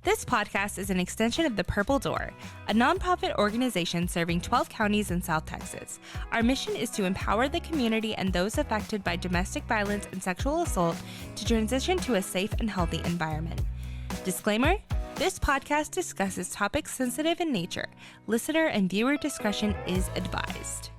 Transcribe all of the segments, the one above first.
This podcast is an extension of the Purple Door, a nonprofit organization serving 12 counties in South Texas. Our mission is to empower the community and those affected by domestic violence and sexual assault to transition to a safe and healthy environment. Disclaimer: this podcast discusses topics sensitive in nature. Listener and viewer discretion is advised.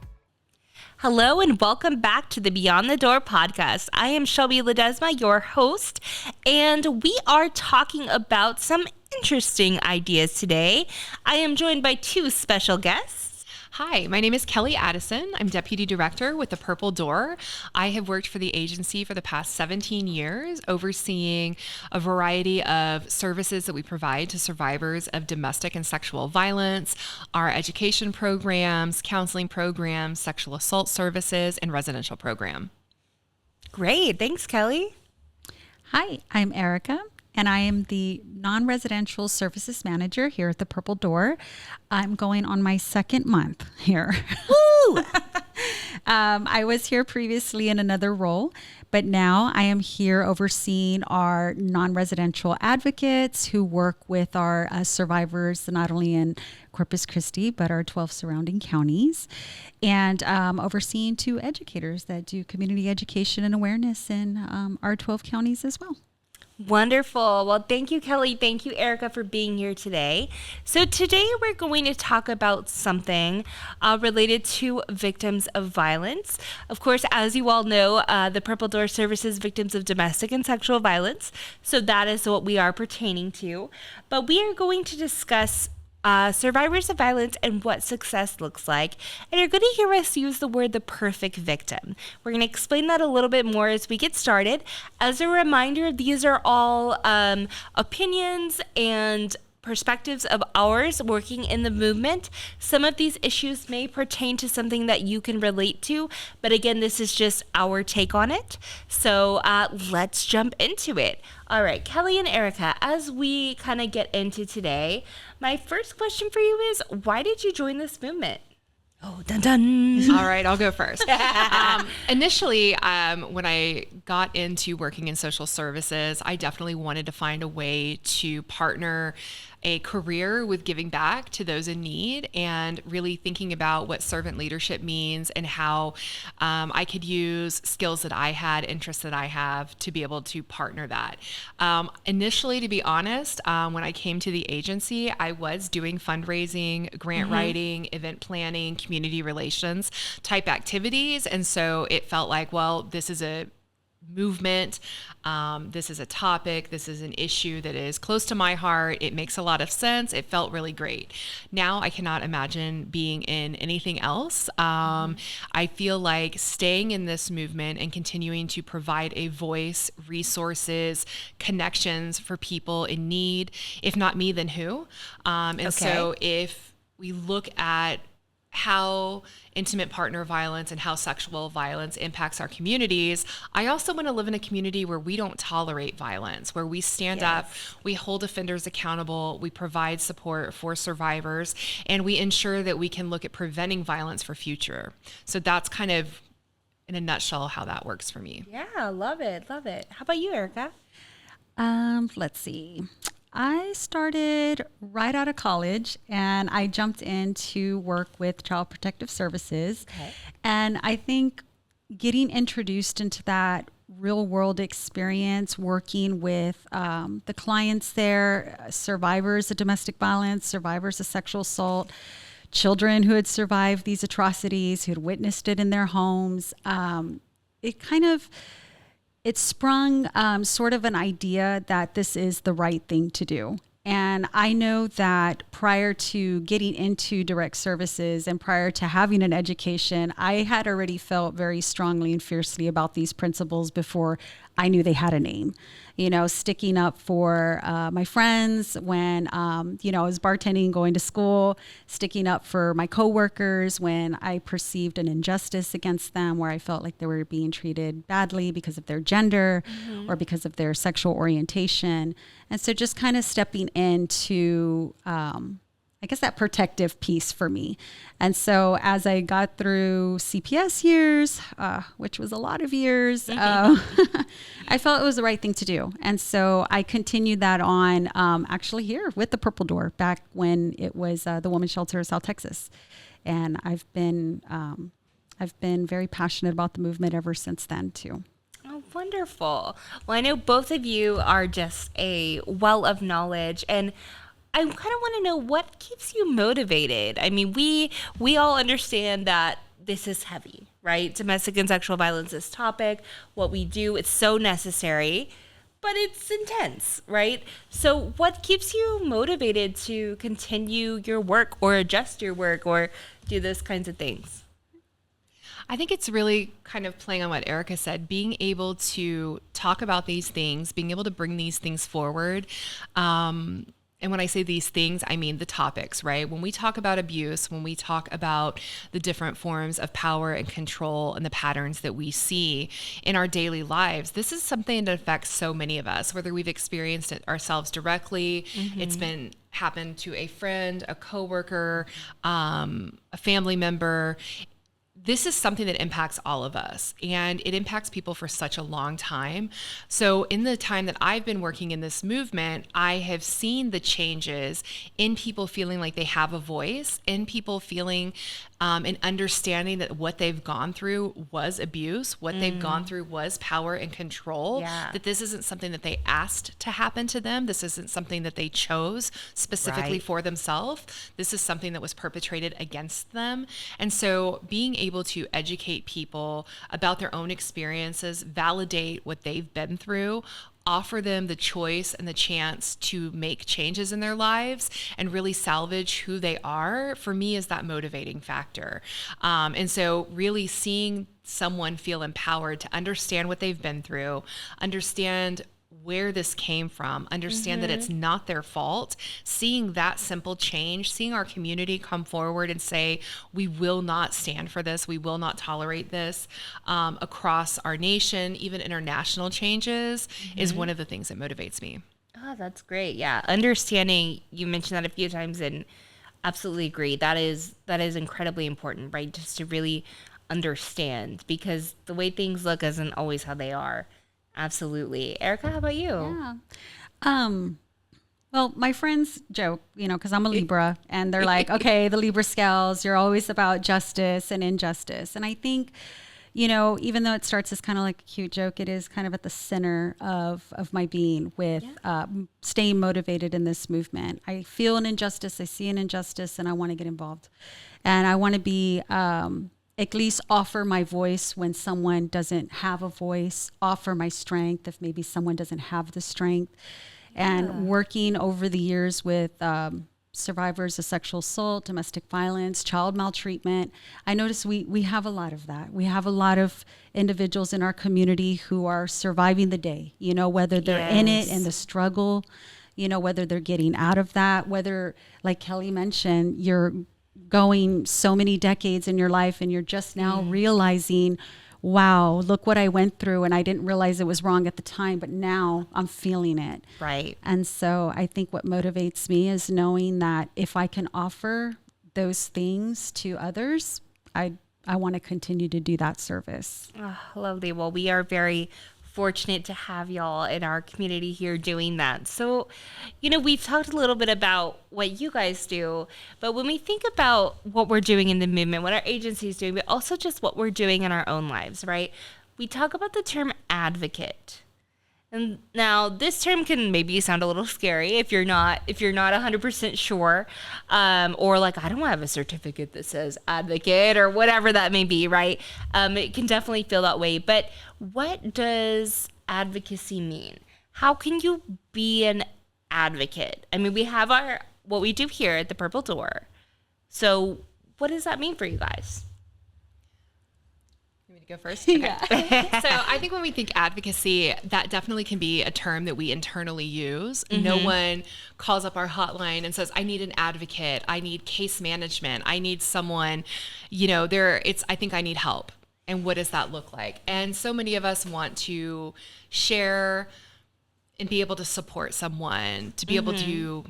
Hello and welcome back to the Beyond the Door podcast. I am Shelby Ledesma, your host, and we are talking about some interesting ideas today. I am joined by two special guests. Hi, my name is Kellie Addison. I'm Deputy Director with the Purple Door. I have worked for the agency for the past 17 years, overseeing a variety of services that we provide to survivors of domestic and sexual violence, our education programs, counseling programs, sexual assault services, and residential program. Great. Thanks, Kellie. Hi, I'm Erika, and I am the non-residential services manager here at the Purple Door. I'm going on my second month here. Woo! I was here previously in another role, but now I am here overseeing our non-residential advocates who work with our survivors, not only in Corpus Christi, but our 12 surrounding counties, and overseeing two educators that do community education and awareness in our 12 counties as well. Wonderful. Well, thank you, Kellie. Thank you, Erika, for being here today. So today we're going to talk about something related to victims of violence. Of course, as you all know, the Purple Door services victims of domestic and sexual violence. So that is what we are pertaining to. But we are going to discuss survivors of violence and what success looks like. And you're going to hear us use the word the perfect victim. We're going to explain that a little bit more as we get started. As a reminder, these are all opinions and perspectives of ours working in the movement. Some of these issues may pertain to something that you can relate to, but again, this is just our take on it. So let's jump into it. All right, Kellie and Erika, as we kind of get into today, my first question for you is, why did you join this movement? Oh, dun dun. All right, I'll go first. Initially, when I got into working in social services, I definitely wanted to find a way to partner a career with giving back to those in need and really thinking about what servant leadership means and how I could use skills that I had, interests that I have to be able to partner that. Initially, to be honest, when I came to the agency, I was doing fundraising, grant writing, event planning, community relations type activities. And so it felt like, well, this is a movement. This is a topic. This is an issue that is close to my heart. It makes a lot of sense. It felt really great. Now I cannot imagine being in anything else. I feel like staying in this movement and continuing to provide a voice, resources, connections for people in need. If not me, then who? So if we look at how intimate partner violence and how sexual violence impacts our communities, I also want to live in a community where we don't tolerate violence, where we stand up, we hold offenders accountable, we provide support for survivors, and we ensure that we can look at preventing violence for future. So that's kind of, in a nutshell, how that works for me. Yeah, love it. Love it. How about you, Erika? Let's see. I started right out of college and I jumped in to work with Child Protective Services. Okay. And I think getting introduced into that real world experience, working with the clients there, survivors of domestic violence, survivors of sexual assault, children who had survived these atrocities, who had witnessed it in their homes, it sprung sort of an idea that this is the right thing to do. And I know that prior to getting into direct services and prior to having an education, I had already felt very strongly and fiercely about these principles before I knew they had a name. You know, sticking up for my friends when, I was bartending, going to school, sticking up for my coworkers when I perceived an injustice against them, where I felt like they were being treated badly because of their gender or because of their sexual orientation. And so just kind of stepping into I guess that protective piece for me. And so as I got through CPS years, which was a lot of years, I felt it was the right thing to do. And so I continued that on actually here with the Purple Door back when it was the Women's Shelter of South Texas. And I've been very passionate about the movement ever since then too. Oh, wonderful. Well, I know both of you are just a well of knowledge, and I kind of want to know what keeps you motivated. I mean, we all understand that this is heavy, right? Domestic and sexual violence, this topic, what we do, it's so necessary, but it's intense, right? So what keeps you motivated to continue your work or adjust your work or do those kinds of things? I think it's really kind of playing on what Erika said, being able to talk about these things, being able to bring these things forward. And when I say these things, I mean the topics, right? When we talk about abuse, when we talk about the different forms of power and control and the patterns that we see in our daily lives, this is something that affects so many of us, whether we've experienced it ourselves directly, it's been happened to a friend, a coworker, a family member. This is something that impacts all of us, and it impacts people for such a long time. So in the time that I've been working in this movement, I have seen the changes in people feeling like they have a voice, in people feeling and understanding that what they've gone through was abuse, what they've gone through was power and control, that this isn't something that they asked to happen to them. This isn't something that they chose specifically for themselves. This is something that was perpetrated against them. And so being able to educate people about their own experiences, validate what they've been through, offer them the choice and the chance to make changes in their lives and really salvage who they are, for me, is that motivating factor. And so really seeing someone feel empowered to understand what they've been through, understand where this came from, understand that it's not their fault, seeing that simple change, seeing our community come forward and say, we will not stand for this, we will not tolerate this, across our nation, even international changes, is one of the things that motivates me. Oh, that's great. Yeah. Understanding, you mentioned that a few times, and absolutely agree. That is incredibly important, right? Just to really understand, because the way things look isn't always how they are. Absolutely. Erika, how about you? Yeah. Well, my friends joke, because I'm a Libra, and they're like, okay, the Libra scales, you're always about justice and injustice. And I think, even though it starts as kind of like a cute joke, it is kind of at the center of my being with staying motivated in this movement. I feel an injustice, I see an injustice, and I want to get involved. And I want to be at least offer my voice when someone doesn't have a voice, offer my strength if maybe someone doesn't have the strength. And working over the years with survivors of sexual assault, domestic violence, child maltreatment, I notice we have a lot of that. We have a lot of individuals in our community who are surviving the day, whether they're in it and the struggle, whether they're getting out of that, whether, like Kellie mentioned, you're going so many decades in your life and you're just now realizing, wow, look what I went through, and I didn't realize it was wrong at the time, but now I'm feeling it. Right. And so I think what motivates me is knowing that if I can offer those things to others, I want to continue to do that service. Oh, lovely. Well, we are very fortunate to have y'all in our community here doing that. So, we've talked a little bit about what you guys do, but when we think about what we're doing in the movement, what our agency is doing, but also just what we're doing in our own lives, right? We talk about the term advocate. And now this term can maybe sound a little scary if you're not 100% sure, or like, I don't have a certificate that says advocate or whatever that may be, right? It can definitely feel that way. But what does advocacy mean? How can you be an advocate? I mean, we have what we do here at the Purple Door. So what does that mean for you guys? Go first? Okay. Yeah. So I think when we think advocacy, that definitely can be a term that we internally use. No one calls up our hotline and says, I need an advocate, I need case management, I need someone, I think I need help. And what does that look like? And so many of us want to share and be able to support someone, to be able to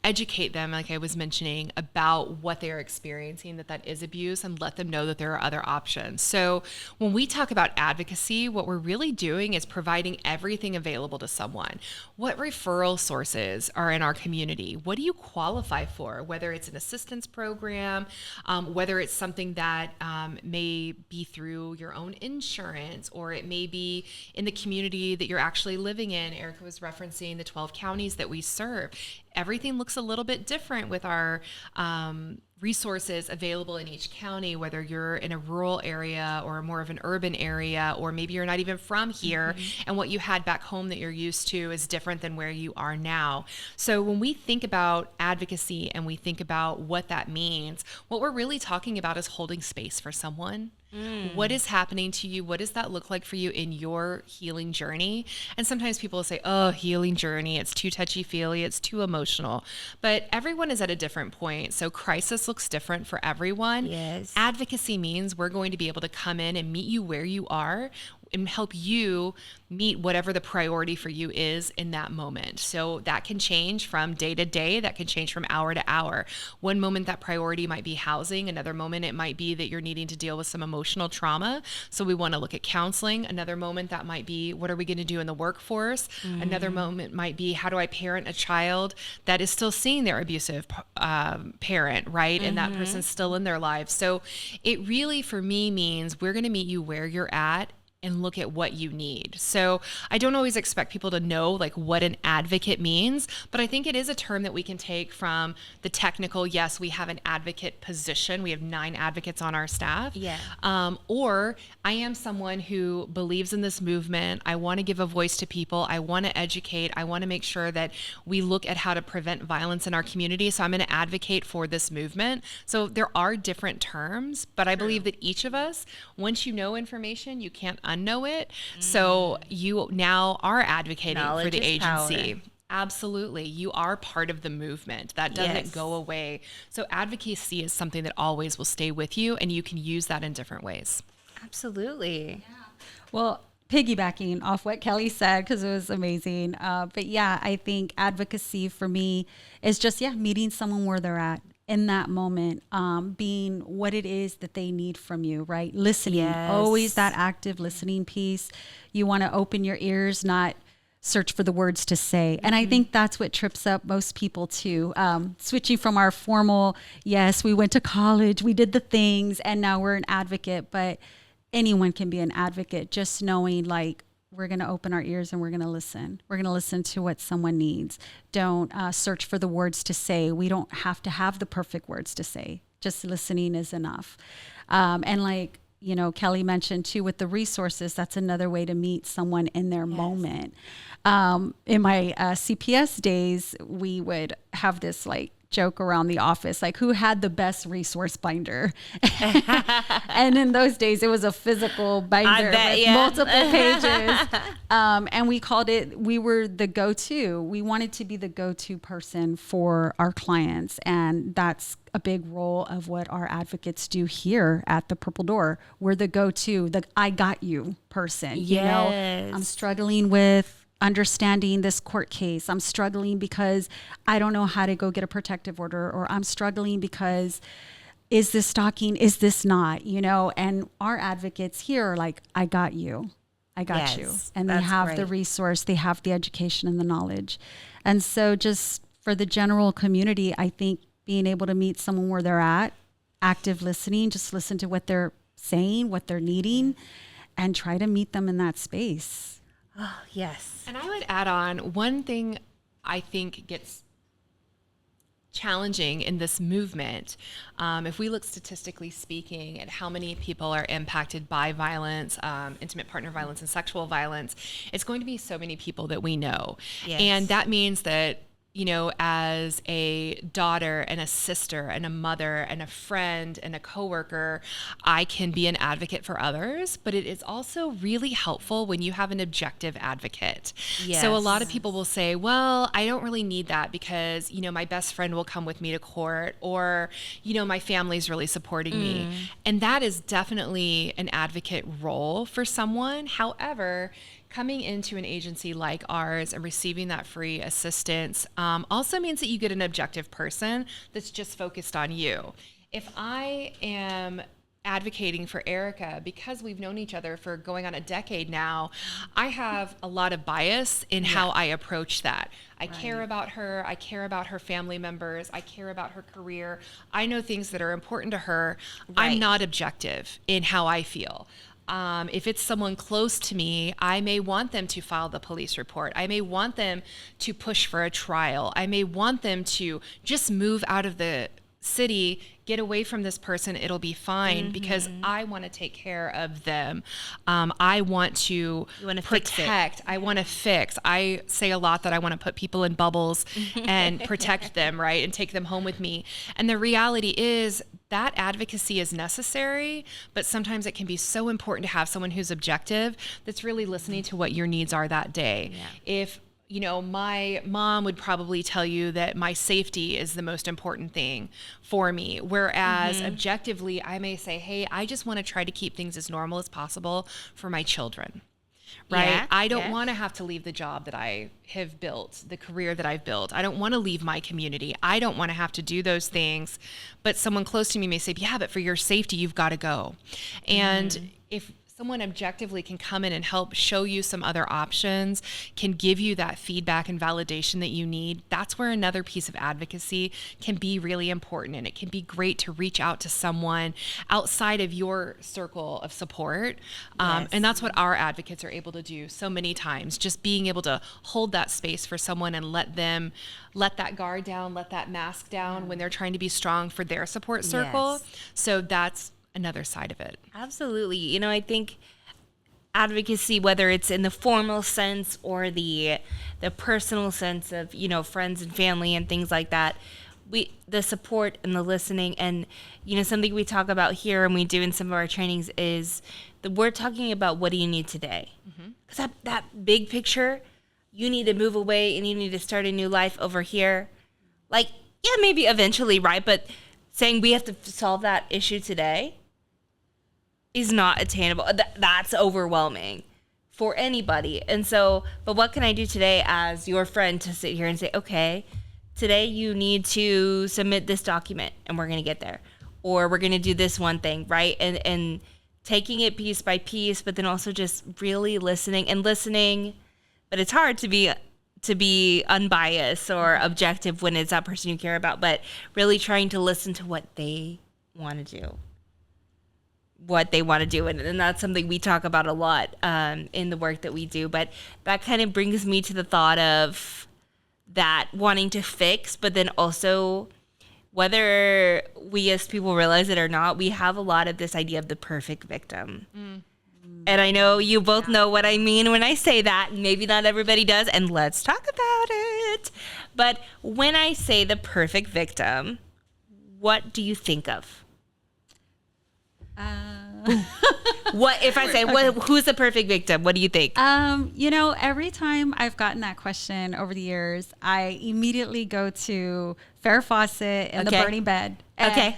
educate them, like I was mentioning, about what they are experiencing, that is abuse, and let them know that there are other options. So when we talk about advocacy, what we're really doing is providing everything available to someone. What referral sources are in our community? What do you qualify for? Whether it's an assistance program, whether it's something that may be through your own insurance, or it may be in the community that you're actually living in. Erika was referencing the 12 counties that we serve. Everything looks a little bit different with our resources available in each county, whether you're in a rural area or more of an urban area, or maybe you're not even from here, and what you had back home that you're used to is different than where you are now. So when we think about advocacy and we think about what that means, what we're really talking about is holding space for someone. What is happening to you? What does that look like for you in your healing journey? And sometimes people will say, oh, healing journey, it's too touchy-feely, it's too emotional. But everyone is at a different point. So crisis looks different for everyone. Yes. Advocacy means we're going to be able to come in and meet you where you are and help you meet whatever the priority for you is in that moment. So that can change from day to day. That can change from hour to hour. One moment that priority might be housing. Another moment it might be that you're needing to deal with some emotional trauma. So we want to look at counseling. Another moment that might be, what are we going to do in the workforce? Another moment might be, how do I parent a child that is still seeing their abusive parent, right? And that person's still in their lives. So it really, for me, means we're going to meet you where you're at and look at what you need. So I don't always expect people to know like what an advocate means, but I think it is a term that we can take from the technical. Yes, we have an advocate position. We have 9 advocates on our staff. Yeah. Or I am someone who believes in this movement. I want to give a voice to people. I want to educate. I want to make sure that we look at how to prevent violence in our community. So I'm going to advocate for this movement. So there are different terms, but I believe that each of us, once you know information, you can't unknow it. So you now are advocating for the agency. Power. Absolutely. You are part of the movement. That doesn't go away. So advocacy is something that always will stay with you, and you can use that in different ways. Absolutely. Well, piggybacking off what Kelly said, because it was amazing. But yeah, I think advocacy for me is just, meeting someone where they're at in that moment, being what it is that they need from you, right? Listening, always that active listening piece. You want to open your ears, not search for the words to say. And I think that's what trips up most people too. Switching from our formal, yes, we went to college, we did the things, and now we're an advocate, but anyone can be an advocate, just knowing like, we're going to open our ears and we're going to listen. We're going to listen to what someone needs. Don't search for the words to say. We don't have to have the perfect words to say. Just listening is enough. And like, Kelly mentioned too, with the resources, that's another way to meet someone in their moment. In my CPS days, we would have this like joke around the office, like who had the best resource binder. And in those days it was a physical binder with multiple pages. And we were the go-to. We wanted to be the go-to person for our clients. And that's a big role of what our advocates do here at the Purple Door. We're the go-to, the I got you person. I'm struggling with understanding this court case. I'm struggling because I don't know how to go get a protective order, or I'm struggling because is this stalking? Is this not? And our advocates here are like, I got you. I got you. And they have the resource, they have the education and the knowledge. And so just for the general community, I think being able to meet someone where they're at, active listening, just listen to what they're saying, what they're needing, and try to meet them in that space. Oh, yes. And I would add on one thing I think gets challenging in this movement. If we look statistically speaking at how many people are impacted by violence, intimate partner violence and sexual violence, it's going to be so many people that we know. Yes. And that means that, as a daughter and a sister and a mother and a friend and a coworker, I can be an advocate for others, but it is also really helpful when you have an objective advocate. Yes. So a lot of people will say, well, I don't really need that because, my best friend will come with me to court, or, my family's really supporting me. And that is definitely an advocate role for someone. However, coming into an agency like ours and receiving that free assistance also means that you get an objective person that's just focused on you. If I am advocating for Erika, because we've known each other for going on a decade now, I have a lot of bias in how I approach that. I care about her. I care about her family members. I care about her career. I know things that are important to her. I'm not objective in how I feel. If it's someone close to me, I may want them to file the police report. I may want them to push for a trial. I may want them to just move out of the city, get away from this person, it'll be fine, because I want to take care of them. I want to protect. I want to fix. I say a lot that I want to put people in bubbles and protect them, right? And take them home with me. And the reality is that advocacy is necessary, but sometimes it can be so important to have someone who's objective, that's really listening to what your needs are that day. If my mom would probably tell you that my safety is the most important thing for me. Whereas objectively, I may say, hey, I just want to try to keep things as normal as possible for my children, right? Yeah, I don't want to have to leave the job that I have built, the career that I've built. I don't want to leave my community. I don't want to have to do those things. But someone close to me may say, yeah, but for your safety, you've got to go. And if someone objectively can come in and help show you some other options, can give you that feedback and validation that you need, that's where another piece of advocacy can be really important. And it can be great to reach out to someone outside of your circle of support. And that's what our advocates are able to do so many times, just being able to hold that space for someone and let that guard down, let that mask down when they're trying to be strong for their support circle. So that's another side of it. Absolutely. I think advocacy, whether it's in the formal sense or the personal sense of, friends and family and things like that, the support and the listening and, something we talk about here and we do in some of our trainings is that we're talking about what do you need today? Because that big picture, you need to move away and you need to start a new life over here. Like, yeah, maybe eventually, right? But saying we have to solve that issue today is not attainable. That's overwhelming for anybody. And so, but what can I do today as your friend to sit here and say, okay, today you need to submit this document and we're going to get there. Or we're going to do this one thing, right? And taking it piece by piece, but then also just really listening. But it's hard to be unbiased or objective when it's that person you care about, but really trying to listen to what they want to do. And that's something we talk about a lot in the work that we do. But that kind of brings me to the thought of that wanting to fix, but then also whether we as people realize it or not, we have a lot of this idea of the perfect victim. And I know you both know what I mean when I say that. Maybe not everybody does, and let's talk about it. But when I say the perfect victim, what do you think of? What if I say who's the perfect victim? What do you think? Every time I've gotten that question over the years, I immediately go to Farrah Fawcett in The Burning Bed. And,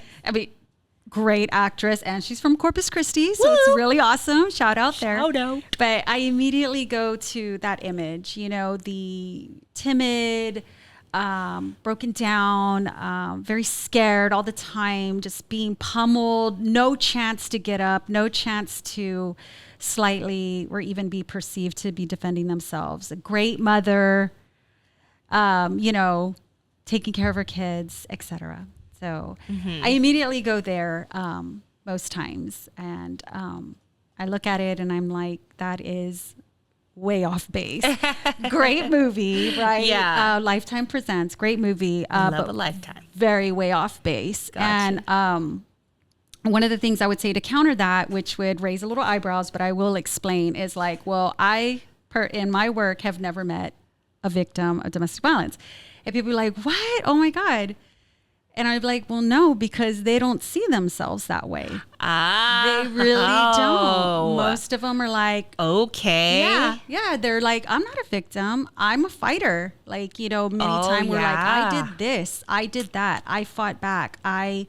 great actress, and she's from Corpus Christi, so it's really awesome. Shout out there. Shout out. But I immediately go to that image, the timid, broken down, very scared all the time, just being pummeled, no chance to get up, no chance to slightly or even be perceived to be defending themselves. A great mother, taking care of her kids, etc. So I immediately go there most times, and I look at it and I'm like, that is way off base. Great movie, right? Yeah. Lifetime Presents, great movie. Love a Lifetime. Very way off base. Gotcha. And one of the things I would say to counter that, which would raise a little eyebrows, but I will explain, is like, well, in my work have never met a victim of domestic violence. And people are like, what? Oh my God. And I'd be like, well, no, because they don't see themselves that way. They really don't. Most of them are like, okay. Yeah. They're like, I'm not a victim. I'm a fighter. Like, many times we're like, I did this. I did that. I fought back. I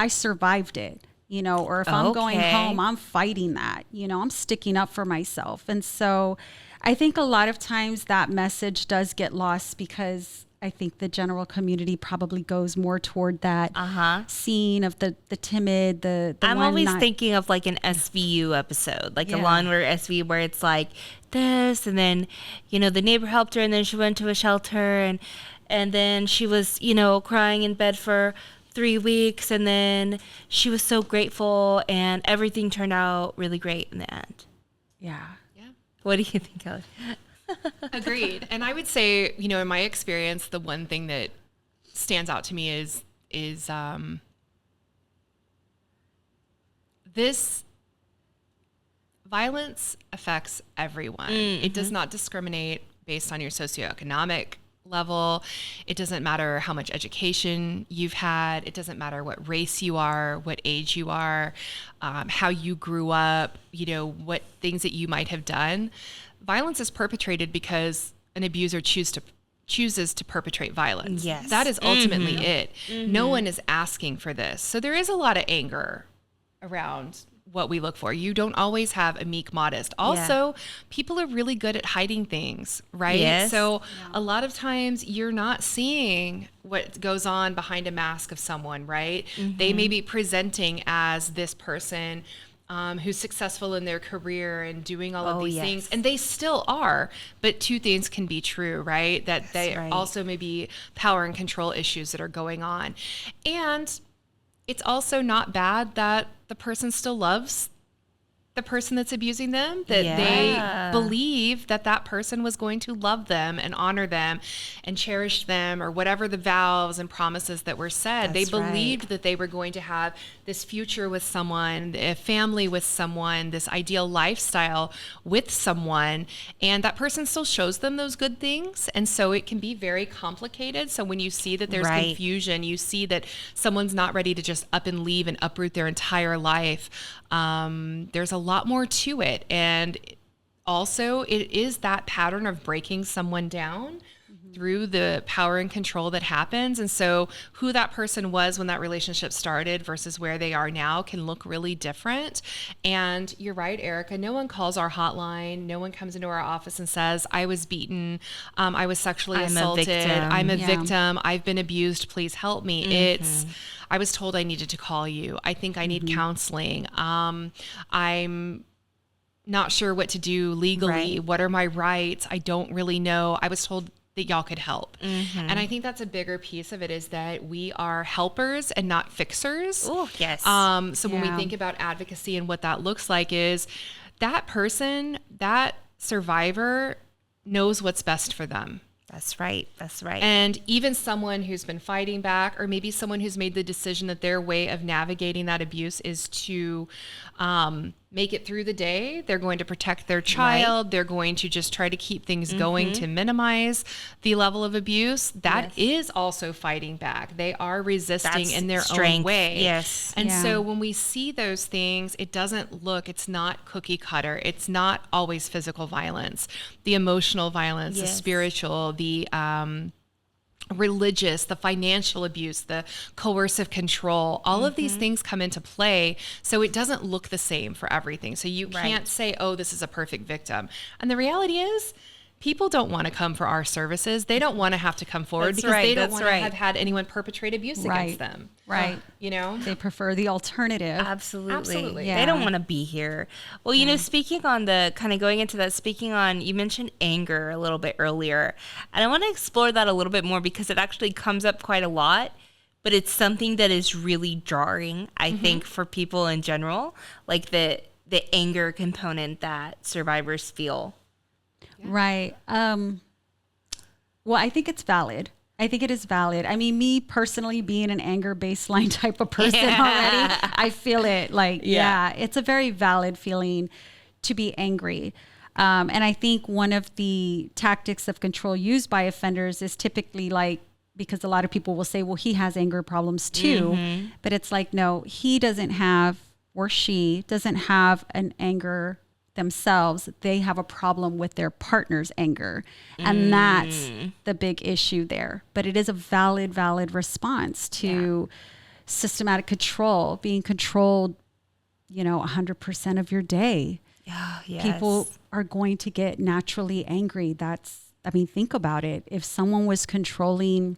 survived it. or if I'm going Okay. home, I'm fighting that, I'm sticking up for myself. And so I think a lot of times that message does get lost because I think the general community probably goes more toward that scene of the timid, the I'm one always not, thinking of like an SVU episode, like a Yeah. Law and Order SVU, where it's like this, and then the neighbor helped her, and then she went to a shelter, and then she was crying in bed for 3 weeks, and then she was so grateful, and everything turned out really great in the end. yeah. Yeah. What do you think, Kelly? Agreed. And I would say, in my experience, the one thing that stands out to me is this violence affects everyone. It does not discriminate based on your socioeconomic level. It doesn't matter how much education you've had. It doesn't matter what race you are, what age you are, how you grew up, what things that you might have done. Violence is perpetrated because an abuser chooses to perpetrate violence. Yes. That is ultimately it. No one is asking for this. So there is a lot of anger around what we look for. You don't always have a meek, modest. Also, people are really good at hiding things, right? Yes. So a lot of times you're not seeing what goes on behind a mask of someone, right? They may be presenting as this person who's successful in their career and doing all of these things, and they still are. But two things can be true, right? That they also may be power and control issues that are going on. And it's also not bad that the person still loves the person that's abusing them, that they believe that that person was going to love them and honor them and cherish them, or whatever the vows and promises that were said. They believed that they were going to have this future with someone, a family with someone, this ideal lifestyle with someone, and that person still shows them those good things. And so it can be very complicated. So when you see that there's confusion, you see that someone's not ready to just up and leave and uproot their entire life, there's a lot more to it. And also it is that pattern of breaking someone down through the power and control that happens. And so who that person was when that relationship started versus where they are now can look really different. And you're right, Erika, no one calls our hotline. No one comes into our office and says, I was beaten. I was sexually assaulted. I'm a victim. I've been abused. Please help me. It's, I was told I needed to call you. I think I need counseling. I'm not sure what to do legally. What are my rights? I don't really know. I was told that y'all could help. And I think that's a bigger piece of it, is that we are helpers and not fixers. Oh, yes. So when we think about advocacy and what that looks like, is that person, that survivor knows what's best for them. That's right. That's right. And even someone who's been fighting back, or maybe someone who's made the decision that their way of navigating that abuse is to make it through the day. They're going to protect their child. They're going to just try to keep things going to minimize the level of abuse. That is also fighting back. They are resisting in their own way. Yes. And so when we see those things, it doesn't look, it's not cookie cutter. It's not always physical violence. The emotional violence, the spiritual, the religious, the financial abuse, the coercive control, all of these things come into play. So it doesn't look the same for everything. So you can't say, oh, this is a perfect victim. And the reality is, people don't want to come for our services. They don't want to have to come forward because they don't want to have had anyone perpetrate abuse against them. Right. They prefer the alternative. Absolutely. Yeah. They don't want to be here. Well, speaking on the kind of going into that, you mentioned anger a little bit earlier. And I want to explore that a little bit more because it actually comes up quite a lot. But it's something that is really jarring, I think, for people in general, like the anger component that survivors feel. Right. Well, I think it's valid. I think it is valid. I mean, me personally being an anger baseline type of person already, I feel it it's a very valid feeling to be angry. And I think one of the tactics of control used by offenders is typically because a lot of people will say, well, he has anger problems too. But it's like, no, he doesn't have, or she doesn't have an anger themselves. They have a problem with their partner's anger. And that's the big issue there. But it is a valid response to systematic control, being controlled 100% of your day. Yes. People are going to get naturally angry. Think about it. If someone was controlling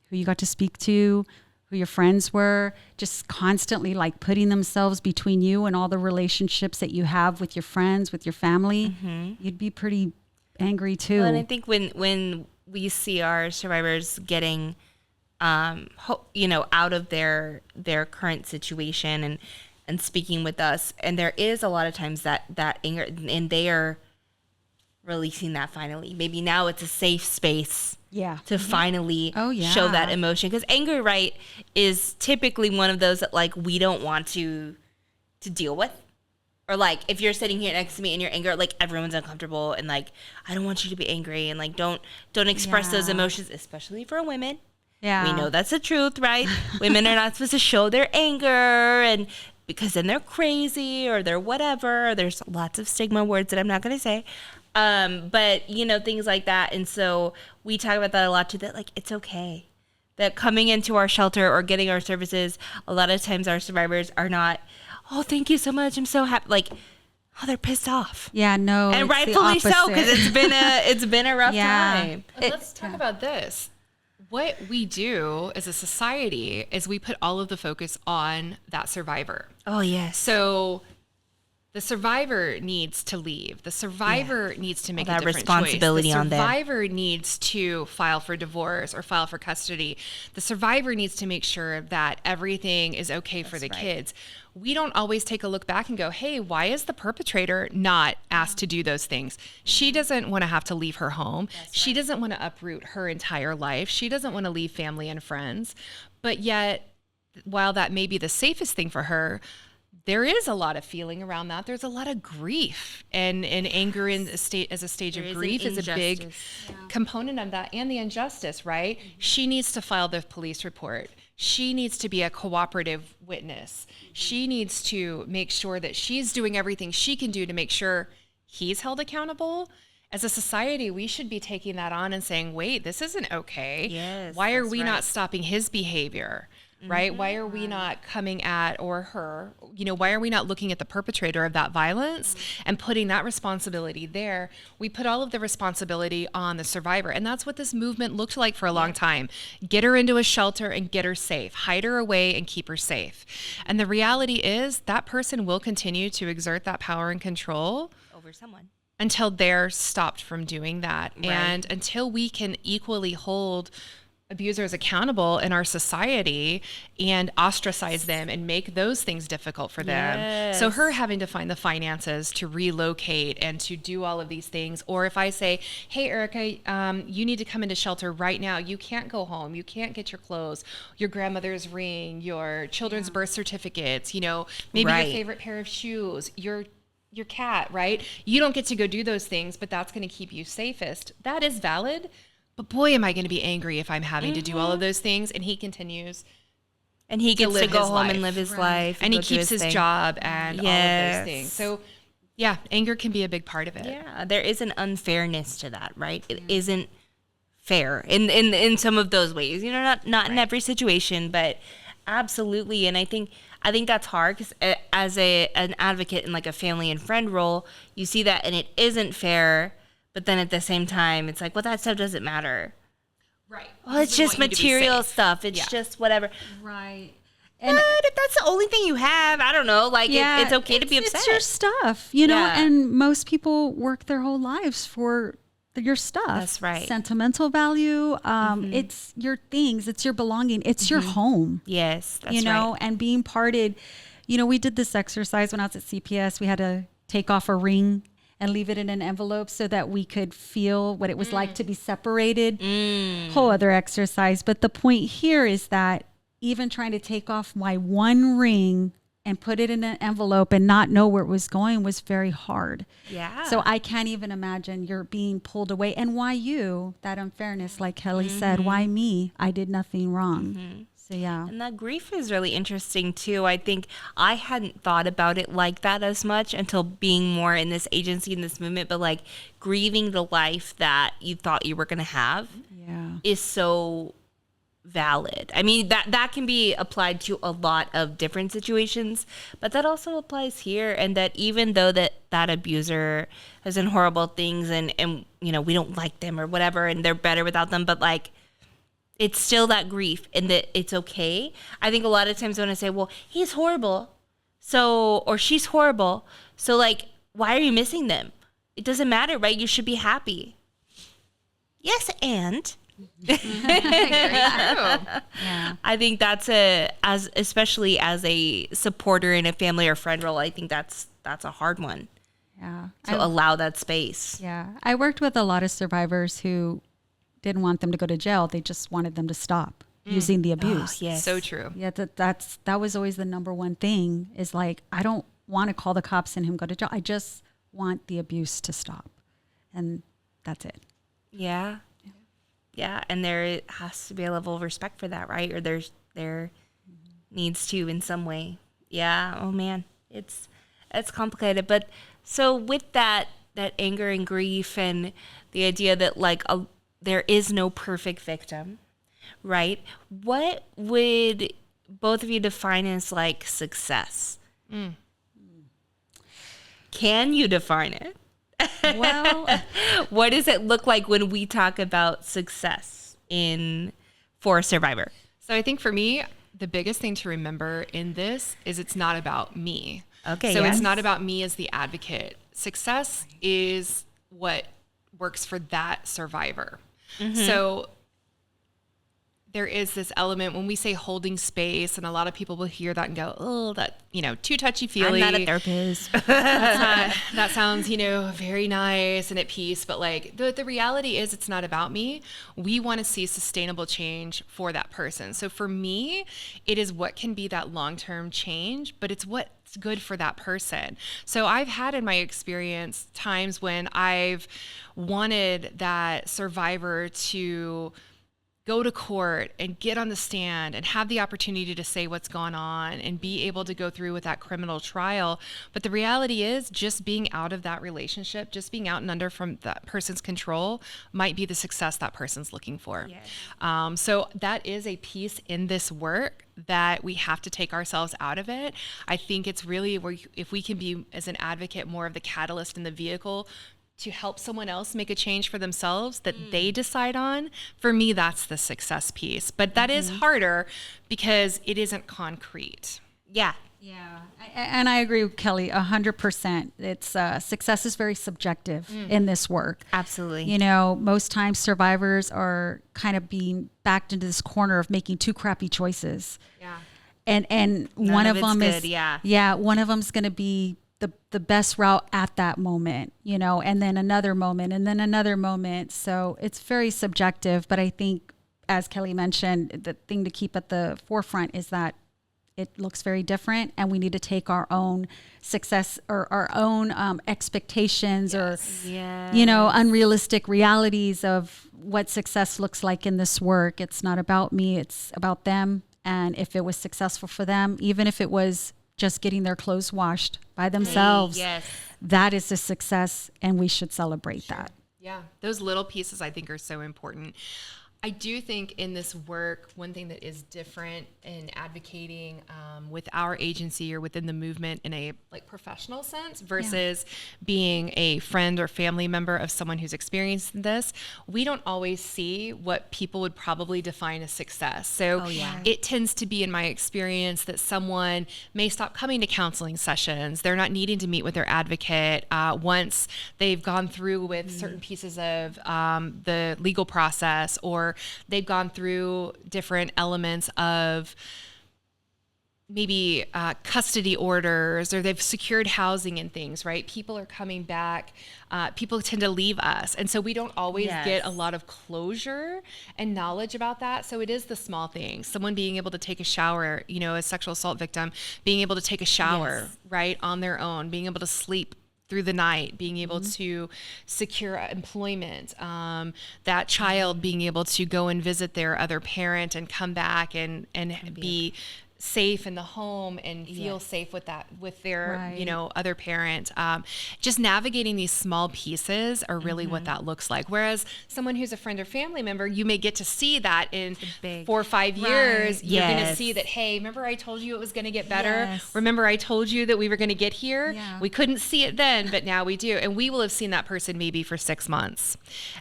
who you got to speak to, who your friends were, just constantly like putting themselves between you and all the relationships that you have with your friends, with your family, you'd be pretty angry too. Well, and I think when we see our survivors getting, out of their current situation and speaking with us, and there is a lot of times that anger, and they are releasing that finally. Maybe now it's a safe space to finally show that emotion. Because anger, right, is typically one of those that like we don't want to deal with. Or like if you're sitting here next to me and you're angry, like everyone's uncomfortable and like I don't want you to be angry and like don't express those emotions, especially for women. Yeah. We know that's the truth, right? Women are not supposed to show their anger and because then they're crazy or they're whatever. There's lots of stigma words that I'm not going to say. But, things like that. And so we talk about that a lot too, that like, it's okay. That coming into our shelter or getting our services, a lot of times our survivors are not, oh, thank you so much. I'm so happy. Like, oh, they're pissed off. Yeah, no. And rightfully so, because it's been a rough time. Let's talk about this. What we do as a society is we put all of the focus on that survivor. Oh, yes. So the survivor needs to leave. The survivor needs to make a different responsibility choice. on them. The survivor needs to file for divorce or file for custody. The survivor needs to make sure that everything is okay for the kids. We don't always take a look back and go, hey, why is the perpetrator not asked to do those things? She doesn't want to have to leave her home. She doesn't want to uproot her entire life. She doesn't want to leave family and friends. But yet, while that may be the safest thing for her, there is a lot of feeling around that. There's a lot of grief and anger as a stage of grief is a big component of that, and the injustice, right? She needs to file the police report. She needs to be a cooperative witness. She needs to make sure that she's doing everything she can do to make sure he's held accountable. As a society, we should be taking that on and saying, wait, this isn't okay. Yes, why are we not stopping his behavior? Right? Why are we not coming at or her? Why are we not looking at the perpetrator of that violence and putting that responsibility there? We put all of the responsibility on the survivor. And that's what this movement looked like for a long time. Get her into a shelter and get her safe. Hide her away and keep her safe. And the reality is that person will continue to exert that power and control over someone until they're stopped from doing that. Right. And until we can equally hold abusers accountable in our society and ostracize them and make those things difficult for them. Yes. So her having to find the finances to relocate and to do all of these things. Or if I say, hey, Erika, you need to come into shelter right now. You can't go home. You can't get your clothes, your grandmother's ring, your children's birth certificates, maybe your favorite pair of shoes, your cat, right? You don't get to go do those things, but that's going to keep you safest. That is valid. But boy, am I going to be angry if I'm having to do all of those things. And he continues. And he gets to go home and live his life. And he keeps his job and all of those things. So, yeah, anger can be a big part of it. Yeah, there is an unfairness to that, right? It isn't fair in some of those ways. Not in every situation, but absolutely. And I think that's hard because as an advocate in like a family and friend role, you see that and it isn't fair. But then at the same time, it's like, well, that stuff doesn't matter. Right. Well, it's just material stuff. It's just whatever. Right. And if that's the only thing you have, I don't know. Like, it's okay to be upset. It's your stuff, and most people work their whole lives for your stuff. That's right. Sentimental value. It's your things. It's your belonging. It's your home. Yes, that's right. And being parted. We did this exercise when I was at CPS. We had to take off a ring and leave it in an envelope so that we could feel what it was like to be separated. Whole other exercise. But the point here is that even trying to take off my one ring and put it in an envelope and not know where it was going was very hard. Yeah. So I can't even imagine you're being pulled away. And why you? That unfairness, like Kellie said, why me? I did nothing wrong. So, yeah. And that grief is really interesting, too. I think I hadn't thought about it like that as much until being more in this agency, in this movement. But, like, grieving the life that you thought you were going to have is so valid. I mean, that can be applied to a lot of different situations, but that also applies here. And that even though that abuser has done horrible things and we don't like them or whatever, and they're better without them, but like, it's still that grief and that it's okay. I think a lot of times when I say, well, he's horrible, or she's horrible, so like, why are you missing them? It doesn't matter, right? You should be happy. Yes, and Very true. Yeah. I think that's especially as a supporter in a family or friend role, I think that's a hard one Yeah. to allow that space. Yeah. I worked with a lot of survivors who didn't want them to go to jail. They just wanted them to stop using the abuse. Yes. So true. Yeah, that was always the number one thing is like, I don't want to call the cops and him go to jail. I just want the abuse to stop. And that's it. Yeah. Yeah. And there has to be a level of respect for that, right? Or there needs to in some way. Yeah. Oh man. It's complicated. But so with that anger and grief and the idea that like there is no perfect victim, right? What would both of you define as like success? Can you define it? Well, What does it look like when we talk about success for a survivor? So I think for me, the biggest thing to remember in this is it's not about me. Okay, So yes. it's not about me as the advocate. Success is what works for that survivor. So there is this element when we say holding space, and a lot of people will hear that and go, oh, that, too touchy-feely. I'm not a therapist. That sounds, very nice and at peace, but like the reality is it's not about me. We want to see sustainable change for that person. So for me, it is what can be that long-term change, but it's what's good for that person. So I've had in my experience times when I've wanted that survivor to go to court and get on the stand and have the opportunity to say what's gone on and be able to go through with that criminal trial. But the reality is just being out of that relationship, just being out and under from that person's control might be the success that person's looking for. Yes. So that is a piece in this work that we have to take ourselves out of it. I think it's really where if we can be, as an advocate, more of the catalyst in the vehicle to help someone else make a change for themselves that they decide on, for me, that's the success piece. But that is harder because it isn't concrete. Yeah. yeah. And I agree with Kelly 100%. It's success is very subjective in this work. Absolutely. Most times survivors are kind of being backed into this corner of making two crappy choices. Yeah. And None one of of it's them is good, yeah. yeah, one of them's going to be the best route at that moment, and then another moment and then another moment. So it's very subjective, but I think, as Kelly mentioned, the thing to keep at the forefront is that it looks very different, and we need to take our own success or our own expectations or Yes. unrealistic realities of what success looks like in this work. It's not about me, it's about them. And if it was successful for them, even if it was just getting their clothes washed by themselves, Yes. that is a success, and we should celebrate that. Yeah, those little pieces I think are so important. I do think in this work, one thing that is different in advocating with our agency or within the movement in a professional sense versus being a friend or family member of someone who's experienced this, we don't always see what people would probably define as success. So it tends to be, in my experience, that someone may stop coming to counseling sessions. They're not needing to meet with their advocate once they've gone through with certain pieces of the legal process, or they've gone through different elements of maybe custody orders, or they've secured housing and things, right? People are coming back. People tend to leave us. And so we don't always get a lot of closure and knowledge about that. So it is the small things. Someone being able to take a shower, a sexual assault victim, being able to take a shower, right, on their own, being able to sleep through the night, being able to secure employment, that child being able to go and visit their other parent and come back and be safe in the home and feel safe with their, other parent. Just navigating these small pieces are really what that looks like. Whereas someone who's a friend or family member, you may get to see that in 4 or 5 years. You're going to see that, hey, remember I told you it was going to get better? Yes. Remember I told you that we were going to get here? Yeah. We couldn't see it then, but now we do. And we will have seen that person maybe for 6 months.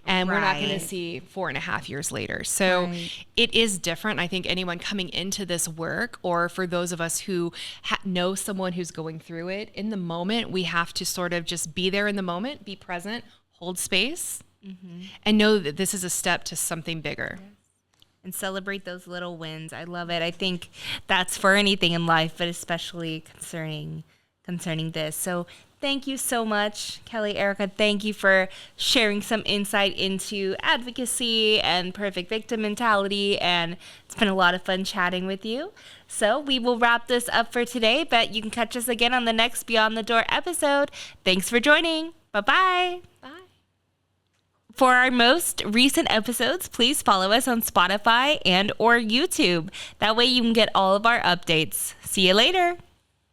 And we're not going to see 4.5 years later. So it is different. I think anyone coming into this work, or for those of us who know someone who's going through it, in the moment, we have to sort of just be there in the moment, be present, hold space, and know that this is a step to something bigger. And celebrate those little wins. I love it. I think that's for anything in life, but especially concerning this. So thank you so much, Kellie, Erika. Thank you for sharing some insight into advocacy and perfect victim mentality. And it's been a lot of fun chatting with you. So we will wrap this up for today, but you can catch us again on the next Beyond the Door episode. Thanks for joining. Bye-bye. Bye. For our most recent episodes, please follow us on Spotify and or YouTube. That way you can get all of our updates. See you later.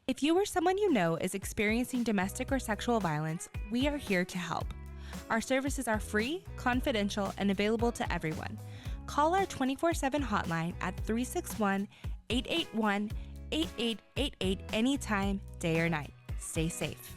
If you or someone you know is experiencing domestic or sexual violence, we are here to help. Our services are free, confidential, and available to everyone. Call our 24/7 hotline at 361-881-8888 anytime, day or night. Stay safe.